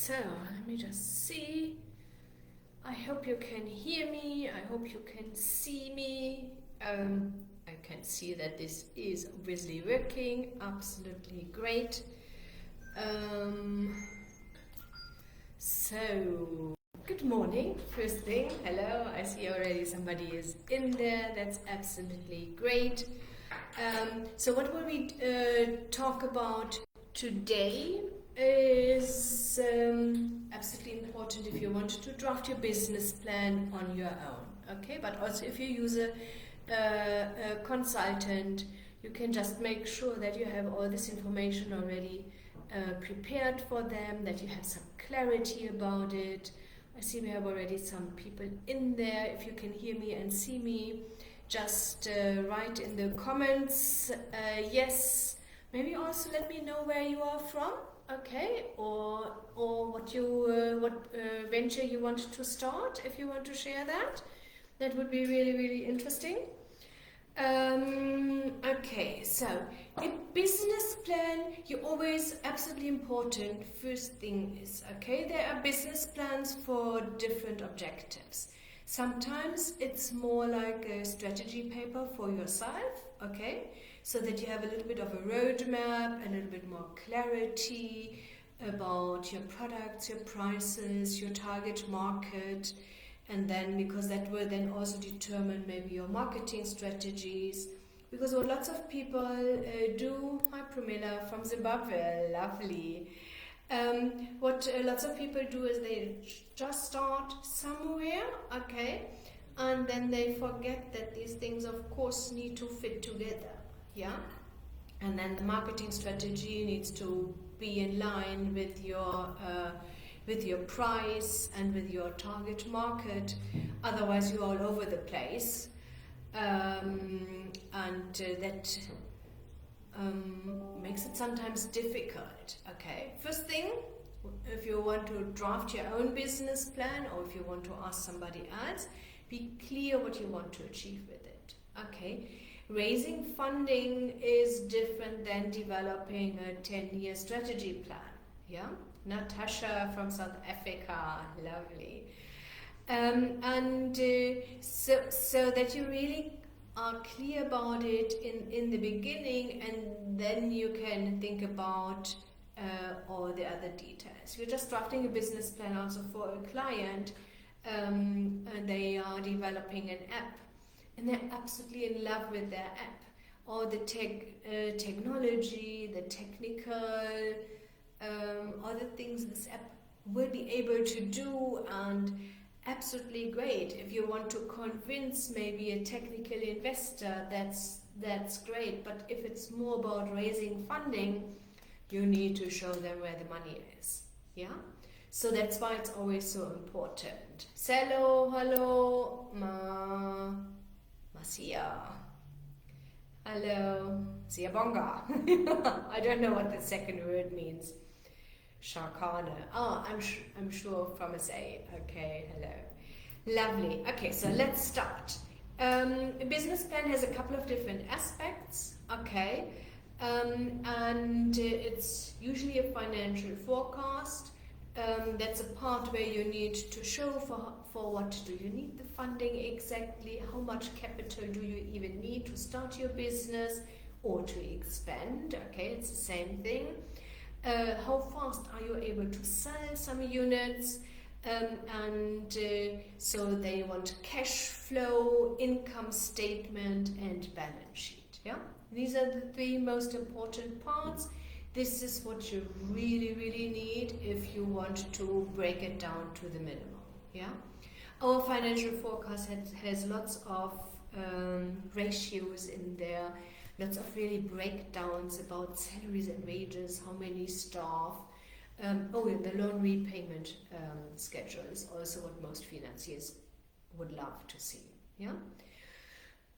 so let me just see. I hope you can hear me. I hope you can see me. I can see that this is obviously working. Absolutely great. So, good morning. First thing, hello. I see already somebody is in there. That's absolutely great. So what will we talk about today is absolutely important if you want to draft your business plan on your own, okay? But also if you use a consultant, you can just make sure that you have all this information already prepared for them, that you have some clarity about it. I see we have already some people in there. If you can hear me and see me, just write in the comments yes. Maybe also let me know where you are from, okay, or what venture you want to start. If you want to share that, that would be really interesting. Okay, so a business plan, you always absolutely important. First thing is, okay, there are business plans for different objectives. Sometimes it's more like a strategy paper for yourself, okay, so that you have a little bit of a roadmap, a little bit more clarity about your products, your prices, your target market, and then because that will then also determine maybe your marketing strategies. Because what lots of people do, hi Pramila from Zimbabwe, lovely. What lots of people do is they just start somewhere, okay, and then they forget that these things of course need to fit together, yeah, and then the marketing strategy needs to be in line with your price and with your target market, otherwise you're all over the place, and that makes it sometimes difficult, okay. First thing, if you want to draft your own business plan or if you want to ask somebody else, be clear what you want to achieve with it, okay. Raising funding is different than developing a 10-year strategy plan, yeah. Natasha from South Africa, lovely. So that you really are clear about it in the beginning, and then you can think about all the other details. You're just drafting a business plan also for a client, and they are developing an app, and they're absolutely in love with their app, or the technology, the technical, all the things this app will be able to do, and absolutely great. If you want to convince maybe a technical investor, that's great. But if it's more about raising funding, you need to show them where the money is. Yeah. So that's why it's always so important. Hello, Masia. Hello, Siabonga. I don't know what the second word means. Sharkana. Oh, I'm sure from SA. Okay, hello. Lovely. Okay, so let's start. A business plan has a couple of different aspects. Okay, and it's usually a financial forecast. That's a part where you need to show for what do you need the funding exactly, how much capital do you even need to start your business or to expand. Okay, it's the same thing. How fast are you able to sell some units, so they want cash flow, income statement and balance sheet. Yeah, these are the three most important parts. This is what you really need if you want to break it down to the minimum. Yeah, our financial forecast has lots of ratios in there. Lots of really breakdowns about salaries and wages, how many staff. And the loan repayment schedule is also what most financiers would love to see. Yeah.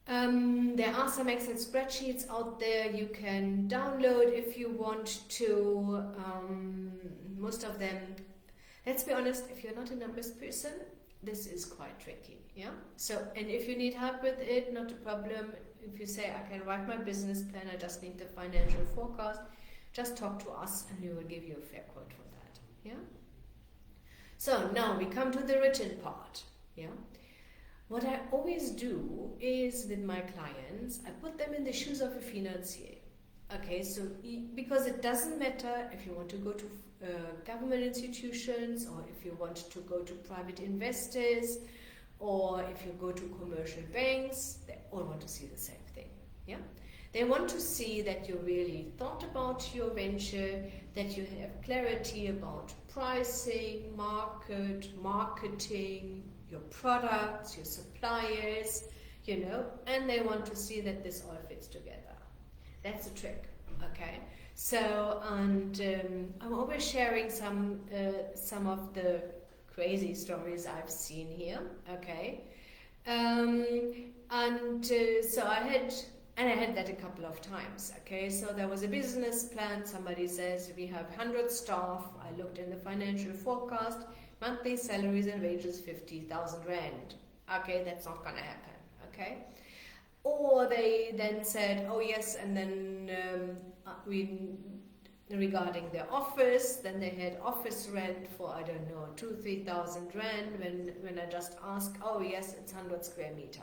There are some Excel spreadsheets out there you can download if you want to. Most of them, let's be honest, if you're not a numbers person, this is quite tricky. Yeah. So, and if you need help with it, not a problem. If you say, I can write my business plan, I just need the financial forecast, just talk to us and we will give you a fair quote for that. Yeah? So now we come to the written part. Yeah. What I always do is with my clients, I put them in the shoes of a financier. Okay, so because it doesn't matter if you want to go to government institutions, or if you want to go to private investors, or if you go to commercial banks, they all want to see the same thing. Yeah, they want to see that you really thought about your venture, that you have clarity about pricing, marketing, your products, your suppliers, and they want to see that this all fits together. That's the trick, okay? So, and I'm always sharing some of the crazy stories I've seen here, okay? So I had that a couple of times, okay? So there was a business plan. Somebody says we have 100 staff. I looked in the financial forecast. Monthly salaries and wages 50,000 rand. Okay, that's not gonna happen. Okay, or they then said, oh yes, and then regarding their office, then they had office rent for 2,000-3,000 rand. When I just asked, oh yes, it's 100 square meter,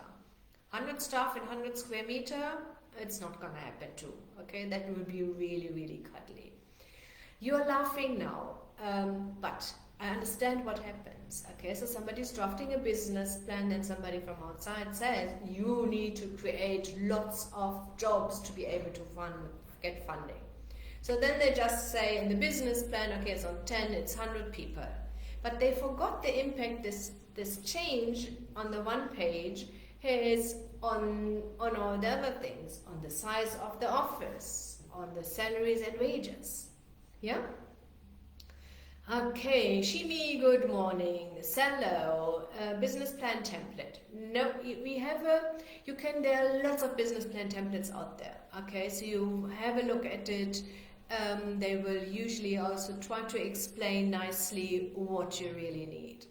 100 staff in 100 square meter. It's not gonna happen too. Okay, that would be really, really cuddly. You're laughing now, but I understand what happens. Okay, so somebody's drafting a business plan, and somebody from outside says you need to create lots of jobs to be able to get funding. So then they just say in the business plan, okay, it's on 10, it's 100 people. But they forgot the impact this change on the one page has on all the other things, on the size of the office, on the salaries and wages. Yeah? Okay, Shimi, good morning. Hello, business plan template. No, there are lots of business plan templates out there. Okay, so you have a look at it. They will usually also try to explain nicely what you really need.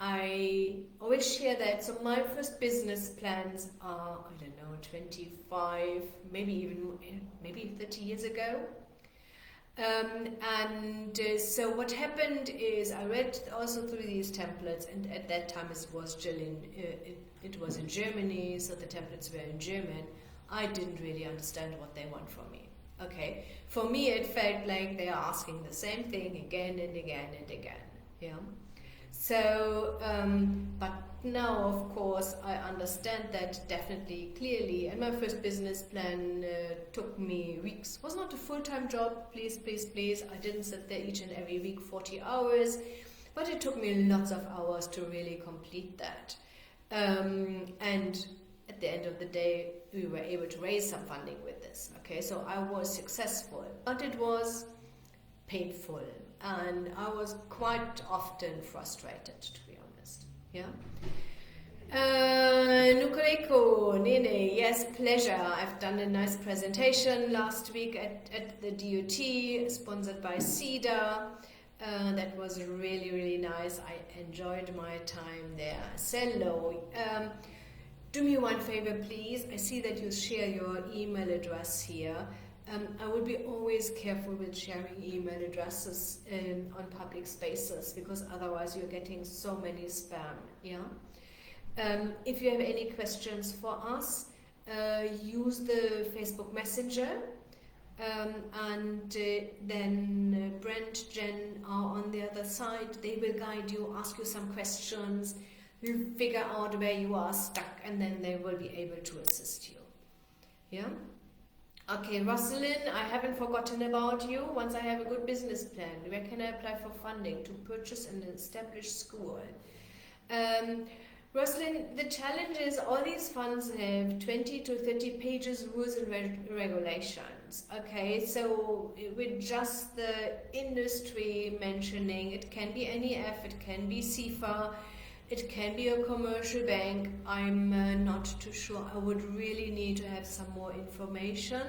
I always share that. So my first business plans are, 25, maybe 30 years ago. So what happened is I read also through these templates, and at that time it was still it was in Germany, so the templates were in German. I didn't really understand what they want from me. Okay, for me it felt like they are asking the same thing again and again and again. Yeah. So, but now of course I understand that definitely clearly, and my first business plan took me weeks. It was not a full-time job, please. I didn't sit there each and every week 40 hours, but it took me lots of hours to really complete that. And at the end of the day, we were able to raise some funding with this. Okay, so I was successful, but it was painful. And I was quite often frustrated, to be honest. Yeah. Nukureko, Nene, yes, pleasure. I've done a nice presentation last week at the DOT, sponsored by CEDA. That was really, really nice. I enjoyed my time there. Hello. Do me one favor, please. I see that you share your email address here. I would be always careful with sharing email addresses on public spaces, because otherwise you're getting so many spam. Yeah. If you have any questions for us, use the Facebook Messenger, and then Brent, Jen are on the other side. They will guide you, ask you some questions, figure out where you are stuck, and then they will be able to assist you. Yeah. Okay, Rosalind, I haven't forgotten about you. Once I have a good business plan, where can I apply for funding to purchase an established school? Rosalind, the challenge is all these funds have 20 to 30 pages, rules and regulations. Okay, so with just the industry mentioning, it can be NEF, it can be CIFA, it can be a commercial bank. I'm not too sure. I would really need to have some more information.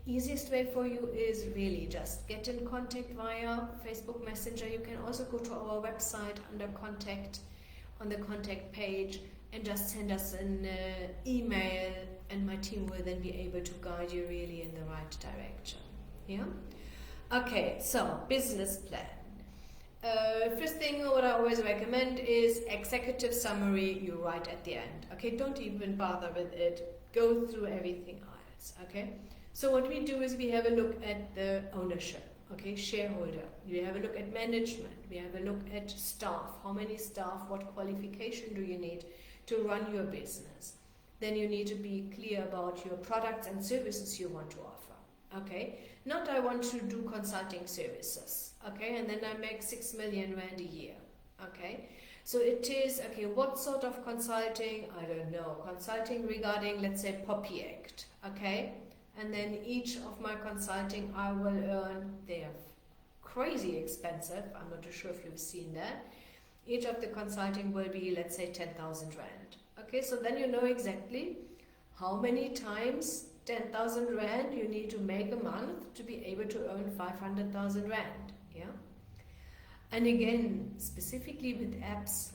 Easiest way for you is really just get in contact via Facebook Messenger. You can also go to our website under contact, on the contact page, and just send us an email, and my team will then be able to guide you really in the right direction. Yeah? Okay, so business plan. First thing what I always recommend is executive summary you write at the end. Okay, don't even bother with it. Go through everything else. Okay, so what we do is we have a look at the ownership. Okay, shareholder. We have a look at management. We have a look at staff. How many staff? What qualification do you need to run your business? Then you need to be clear about your products and services you want to offer. Okay, not I want to do consulting services. Okay, and then I make 6 million rand a year. Okay, so it is, okay, what sort of consulting? I don't know. Consulting regarding, let's say, Poppy Act. Okay, and then each of my consulting I will earn, they are crazy expensive. I'm not too sure if you've seen that. Each of the consulting will be, let's say, 10,000 rand. Okay, so then you know exactly how many times 10,000 rand you need to make a month to be able to earn 500,000 rand. Yeah. And again, specifically with apps,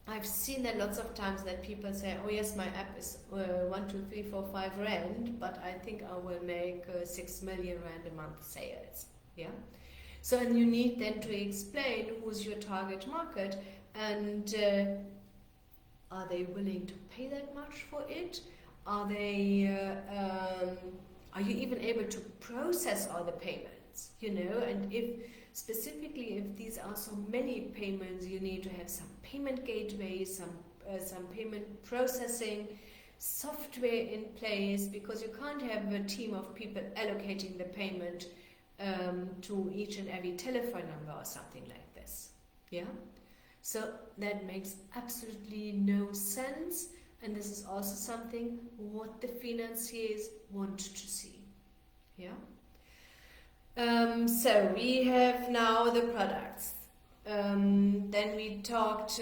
I've seen that lots of times that people say, oh yes, my app is 1, 2, 3, 4, 5 rand, but I think I will make 6 million rand a month sales. Yeah. So, and you need then to explain who's your target market, and are they willing to pay that much for it? Are you even able to process all the payments? You know, and if specifically if these are so many payments, you need to have some payment gateways, some payment processing software in place, because you can't have a team of people allocating the payment to each and every telephone number or something like this. Yeah, so that makes absolutely no sense, and this is also something what the financiers want to see. Yeah. So we have now the products. Then we talked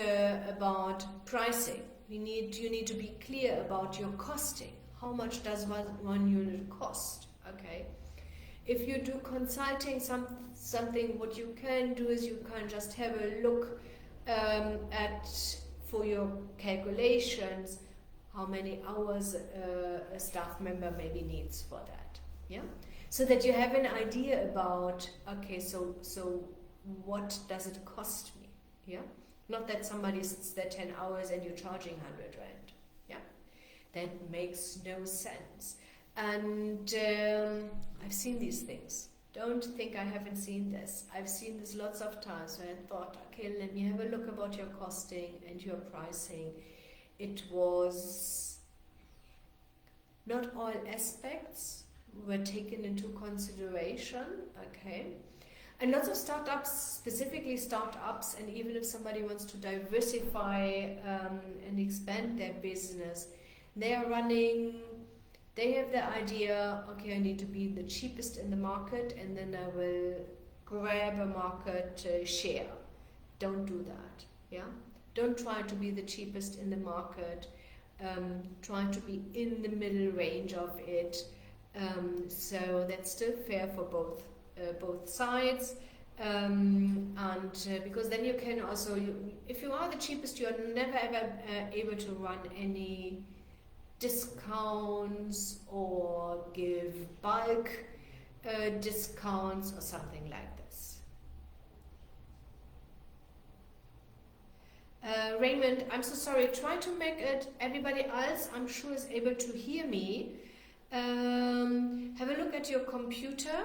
about pricing. You need to be clear about your costing. How much does one unit cost? Okay. If you do consulting, something what you can do is you can just have a look for your calculations how many hours a staff member maybe needs for that. Yeah. So that you have an idea about, okay, so what does it cost me? Yeah, not that somebody sits there 10 hours and you're charging 100 rand. Yeah, that makes no sense. And I've seen these things. Don't think I haven't seen this. I've seen this lots of times when I thought, okay, let me have a look about your costing and your pricing. It was not all aspects were taken into consideration. Okay, and lots of startups, specifically startups, and even if somebody wants to diversify and expand their business, they have the idea, okay, I need to be the cheapest in the market and then I will grab a market share. Don't do that. Yeah, don't try to be the cheapest in the market. Try to be in the middle range of it. So that's still fair for both sides, and because then you can also, if you are the cheapest, you are never ever able to run any discounts or give bulk discounts or something like this. Raymond, I'm so sorry. Try to make it. Everybody else, I'm sure, is able to hear me. Have a look at your computer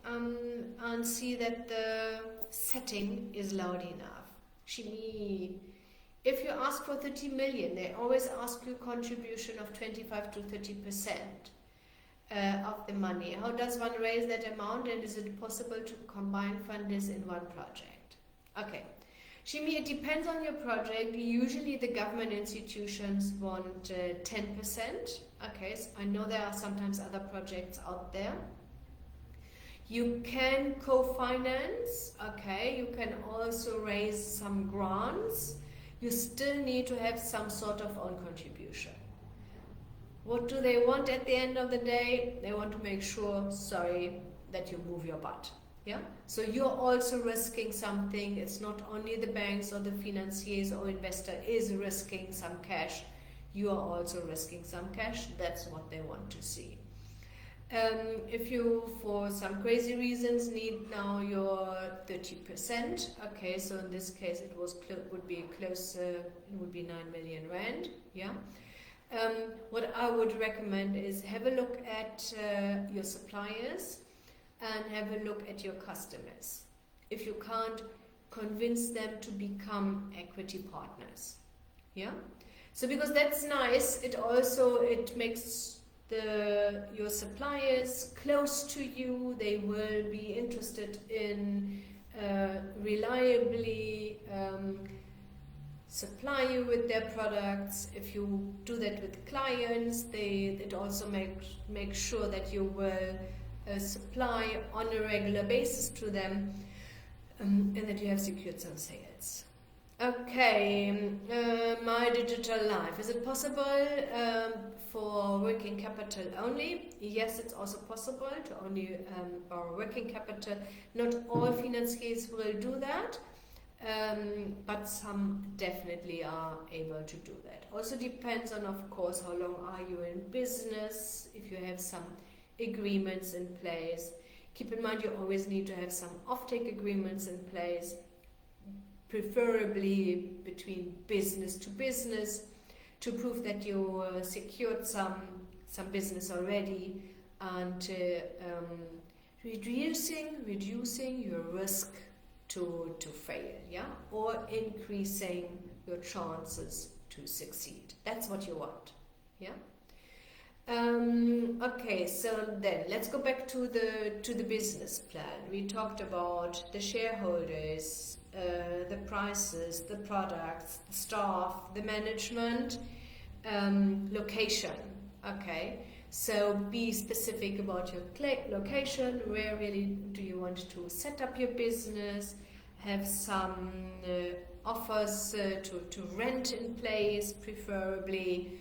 and see that the setting is loud enough. Shimi, if you ask for 30 million, they always ask you contribution of 25 to 30% of the money. How does one raise that amount, and is it possible to combine funders in one project? Okay. Shimi, it depends on your project. Usually the government institutions want 10%. Okay, so I know there are sometimes other projects out there. You can co-finance. Okay, you can also raise some grants. You still need to have some sort of own contribution. What do they want at the end of the day? They want to make sure, that you move your butt. Yeah, so you're also risking something. It's not only the banks or the financiers or investor is risking some cash. You are also risking some cash. That's what they want to see. If you, for some crazy reasons, need now your 30%, okay, so in this case it would be 9 million rand, yeah. What I would recommend is have a look at your suppliers and have a look at your customers. If you can't convince them to become equity partners, yeah. So because that's nice, it makes your suppliers close to you. They will be interested in reliably supply you with their products. If you do that with clients, it also makes sure that you will supply on a regular basis to them, and that you have secured some sales. Okay, my digital life. Is it possible for working capital only? Yes, it's also possible to only borrow working capital. Not all financiers will do that, but some definitely are able to do that. Also depends on, of course, how long are you in business, if you have some agreements in place. Keep in mind you always need to have some offtake agreements in place, preferably between business to business, to prove that you secured some business already, and reducing your risk to fail, yeah, or increasing your chances to succeed. That's what you want, yeah. Okay, so then let's go back to the business plan. We talked about the shareholders, the prices, the products, the staff, the management, location. Okay, so be specific about your location. Where really do you want to set up your business? Have some offers to rent in place, preferably.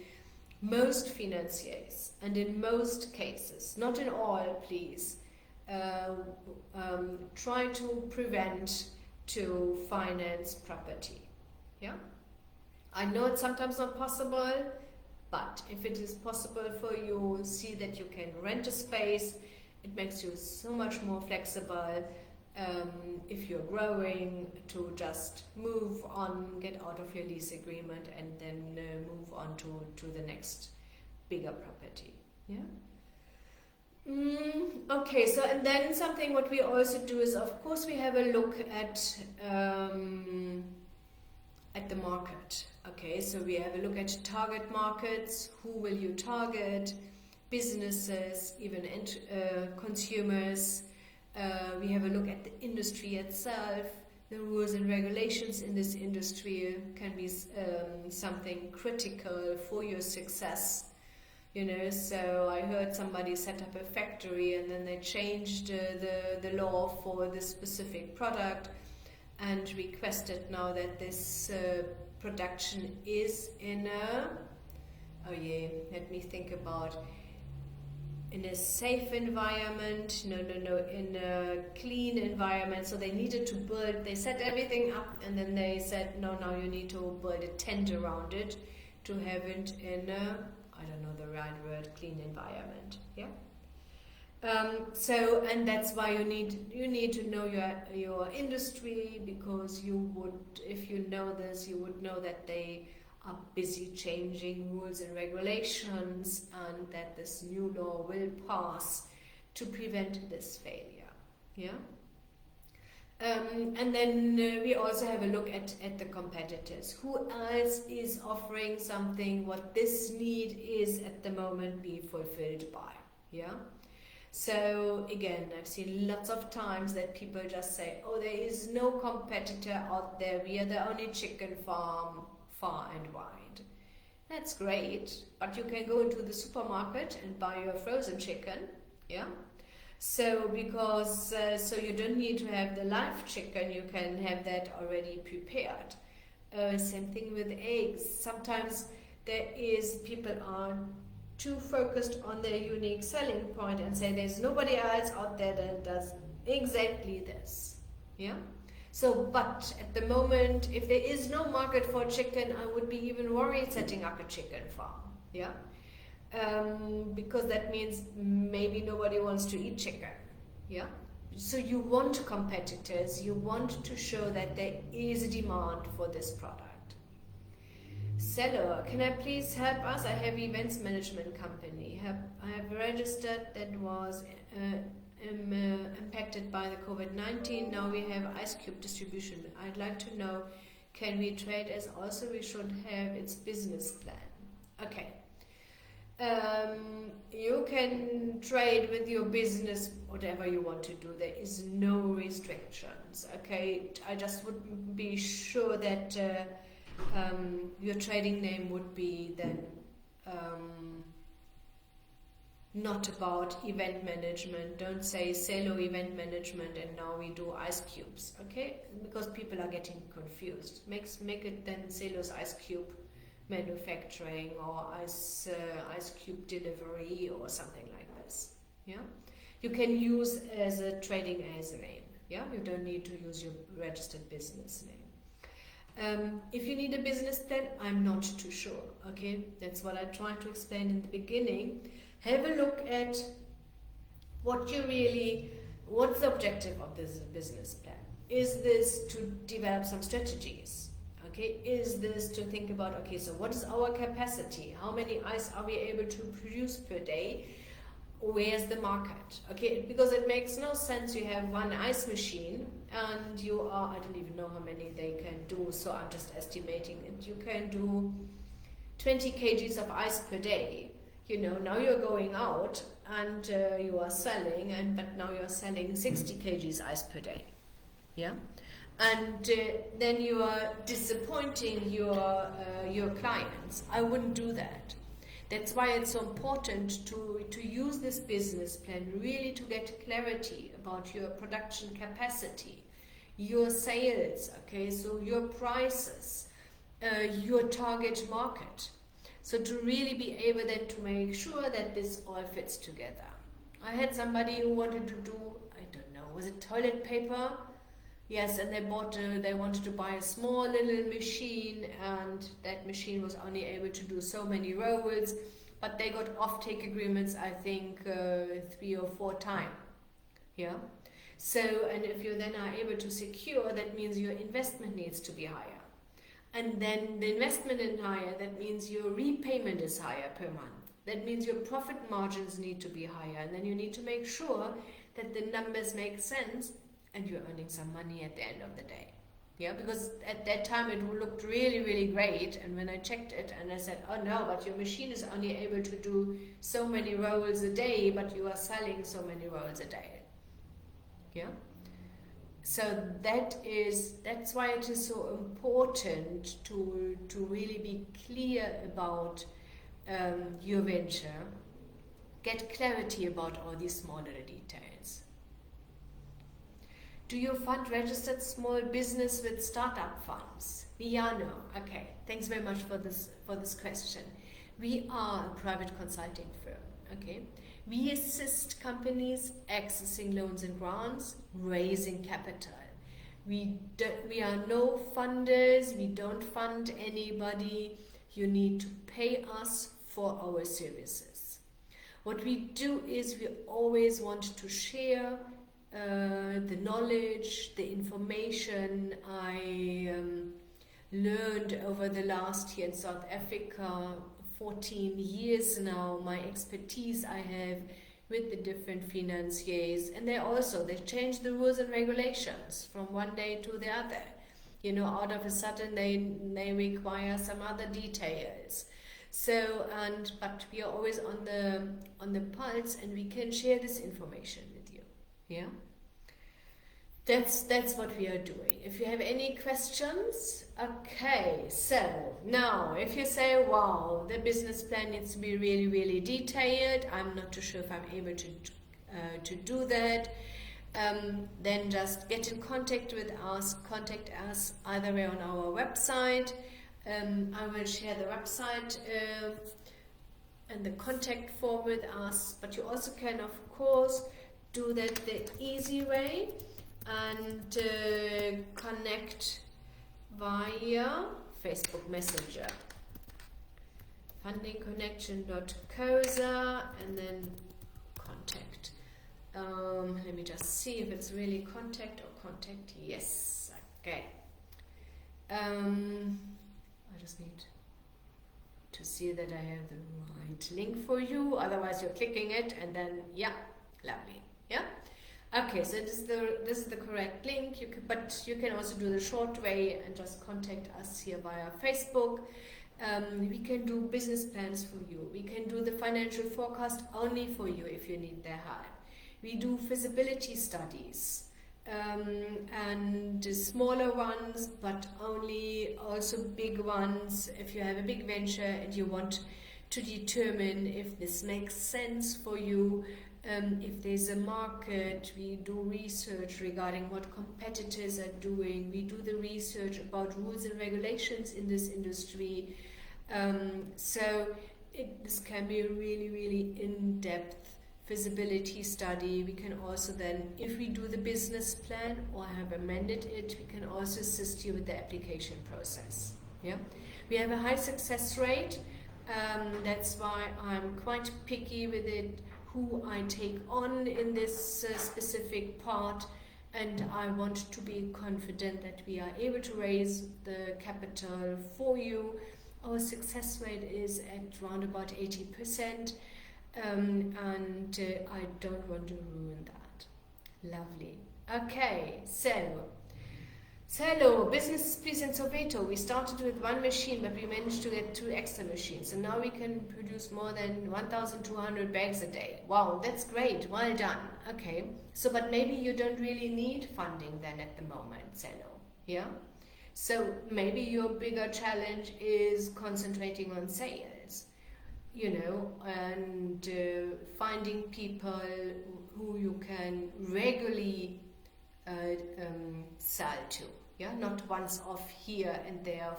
Most financiers, and in most cases, not in all, please, try to prevent to finance property. Yeah, I know it's sometimes not possible, but if it is possible for you, see that you can rent a space. It makes you so much more flexible. If you're growing, to just move on, get out of your lease agreement, and then move on to the next bigger property. Yeah. Okay, so and then something what we also do is, of course, we have a look at the market. Okay, so we have a look at target markets. Who will you target? Businesses, even consumers. We have a look at the industry itself. The rules and regulations in this industry can be something critical for your success. You know, so I heard somebody set up a factory and then they changed the law for this specific product and requested now that this production is in let me think about, in a safe environment, in a clean environment. So they needed to they set everything up, and then they said, no, now you need to build a tent around it to have it in a, I don't know the right word, clean environment. Yeah. So, and that's why you need to know your industry, because if you know this, you would know that they are busy changing rules and regulations, and that this new law will pass to prevent this failure. Yeah. And then we also have a look at the competitors. Who else is offering something what this need is at the moment be fulfilled by? Yeah. So again, I've seen lots of times that people just say, oh, there is no competitor out there. We are the only chicken farm far and wide. That's great, but you can go into the supermarket and buy your frozen chicken, yeah? So because so you don't need to have the live chicken, you can have that already prepared. Same thing with eggs. Sometimes people are too focused on their unique selling point and say there's nobody else out there that does exactly this, yeah? So, but at the moment, if there is no market for chicken, I would be even worried setting up a chicken farm, yeah? because that means maybe nobody wants to eat chicken. Yeah. So you want competitors, you want to show that there is a demand for this product. Seller, can I please help us? I have events management company. I have registered that was impacted by the COVID-19. Now we have ice cube distribution. I'd like to know, can we trade as also we should have its business plan? Okay. You can trade with your business whatever you want to do. There is no restrictions. Okay, I just would be sure that your trading name would be then not about event management. Don't say Cello event management and now we do ice cubes. Okay, because people are getting confused. Make it then Cello's ice cube manufacturing or ice cube delivery or something like this. Yeah, you can use as a trading as a name. Yeah, you don't need to use your registered business name. If you need a business plan, I'm not too sure. Okay, that's what I tried to explain in the beginning. Have a look at what's the objective of this business plan. Is this to develop some strategies? Okay, is this to think about, okay, so what is our capacity? How many ice are we able to produce per day? Where's the market? Okay, because it makes no sense you have one ice machine and I don't even know how many they can do, so I'm just estimating it. You can do 20 kgs of ice per day. You know, now you're going out and you are selling, but now you're selling 60 kgs ice per day. Yeah? And then you are disappointing your clients. I wouldn't do that. That's why it's so important to use this business plan really to get clarity about your production capacity, your sales, okay, so your prices, your target market. So to really be able then to make sure that this all fits together. I had somebody who wanted to do, I don't know, was it toilet paper? Yes, and they wanted to buy a small little machine, and that machine was only able to do so many rolls, but they got off-take agreements, I think, 3 or 4 times. Yeah. So, and if you then are able to secure, that means your investment needs to be higher. And then the investment is higher, that means your repayment is higher per month. That means your profit margins need to be higher, and then you need to make sure that the numbers make sense and you're earning some money at the end of the day. Yeah, because at that time it looked really, really great, and when I checked it and I said, oh no, but your machine is only able to do so many rolls a day, but you are selling so many rolls a day. Yeah. So that's why it is so important to really be clear about your venture, get clarity about all these smaller details. Do you fund registered small business with startup funds? Yeah, no. Okay, thanks very much for this question. We are a private consulting firm. Okay. We assist companies accessing loans and grants, raising capital. We are no funders, we don't fund anybody. You need to pay us for our services. What we do is we always want to share the knowledge, the information I learned over the last year in South Africa, 14 years now, my expertise I have with the different financiers, and they change the rules and regulations from one day to the other. You know, out of a sudden they require some other details. So, but we are always on the pulse, and we can share this information with you. Yeah. That's what we are doing. If you have any questions, okay, so now if you say, wow, the business plan needs to be really, really detailed, I'm not too sure if I'm able to do that, then just get in contact with us, contact us either way on our website. I will share the website and the contact form with us, but you also can, of course, do that the easy way and connect via Facebook Messenger. fundingconnection.coza and then contact. Let me just see if it's really contact or contact. Yes, okay. I just need to see that I have the right link for you. Otherwise, you're clicking it and then lovely. Yeah. Okay, so this is the correct link. But you can also do the short way and just contact us here via Facebook. We can do business plans for you. We can do the financial forecast only for you if you need their help. We do feasibility studies and smaller ones, but only also big ones. If you have a big venture and you want to determine if this makes sense for you, if there's a market, we do research regarding what competitors are doing. We do the research about rules and regulations in this industry. This can be a really, really in-depth feasibility study. We can also then, if we do the business plan or have amended it, we can also assist you with the application process. Yeah, we have a high success rate. That's why I'm quite picky with it, who I take on in this specific part, and I want to be confident that we are able to raise the capital for you. Our success rate is at around about 80%, and I don't want to ruin that. Lovely. Okay, so hello, Business Please in Soweto. We started with one machine, but we managed to get 2 extra machines. And now we can produce more than 1,200 bags a day. Wow, that's great. Well done. Okay, so but maybe you don't really need funding then at the moment, Cello. Yeah? So maybe your bigger challenge is concentrating on sales, and finding people who you can regularly sell to. Yeah, not once off here and there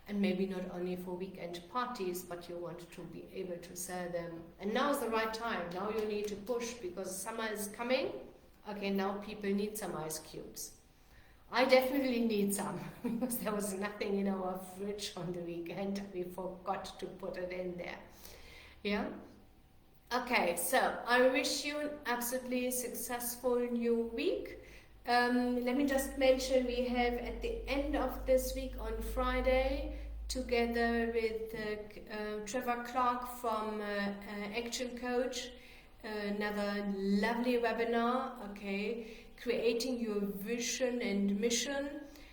and maybe not only for weekend parties, but you want to be able to sell them. And now's the right time. Now you need to push because summer is coming. Okay, now people need some ice cubes. I definitely need some because there was nothing in our fridge on the weekend. We forgot to put it in there. Yeah. Okay, so I wish you an absolutely successful new week. Let me just mention we have at the end of this week on Friday, together with Trevor Clark from Action Coach, another lovely webinar, okay, creating your vision and mission,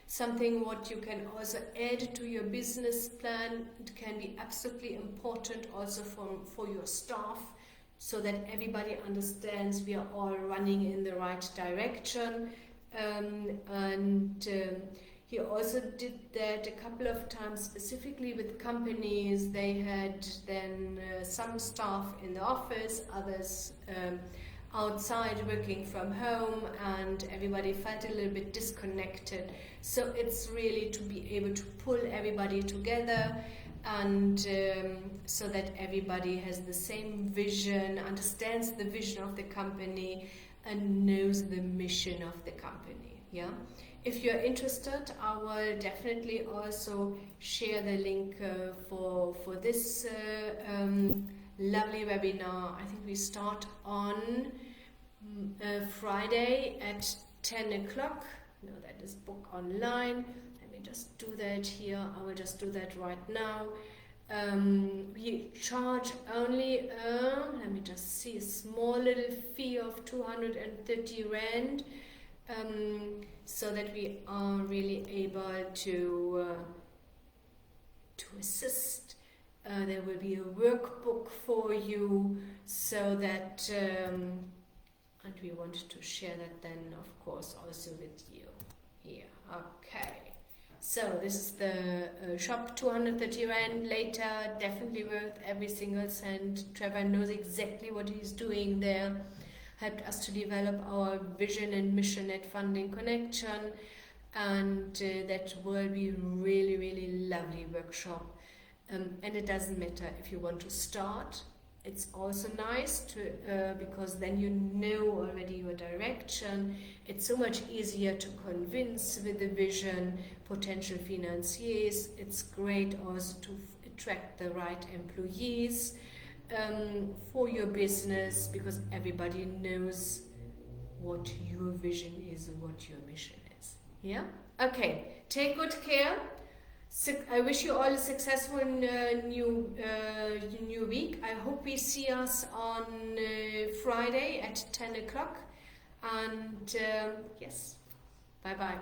something what you can also add to your business plan. It can be absolutely important also for your staff, so that everybody understands we are all running in the right direction. He also did that a couple of times, specifically with companies. They had then some staff in the office, others outside working from home, and everybody felt a little bit disconnected. So it's really to be able to pull everybody together, and so that everybody has the same vision, understands the vision of the company, and knows the mission of the company. Yeah. If you're interested, I will definitely also share the link for this lovely webinar. I think we start on Friday at 10 o'clock. No, that is book online. Let me just do that here. I will just do that right now. We charge only, let me just see, a small little fee of 230 Rand, so that we are really able to assist. There will be a workbook for you, so that, and we want to share that then, of course, also with you here. Okay. So this is the shop, 230 Rand later, definitely worth every single cent. Trevor knows exactly what he's doing there. Helped us to develop our vision and mission at Funding Connection, and that will be really, really lovely workshop. And it doesn't matter if you want to start. It's also nice to because then you know already your direction. It's so much easier to convince with the vision potential financiers. It's great also attract the right employees for your business, because everybody knows what your vision is and what your mission is. Yeah? Okay, take good care. I wish you all a successful new week. I hope we see us on Friday at 10 o'clock. And yes, bye-bye.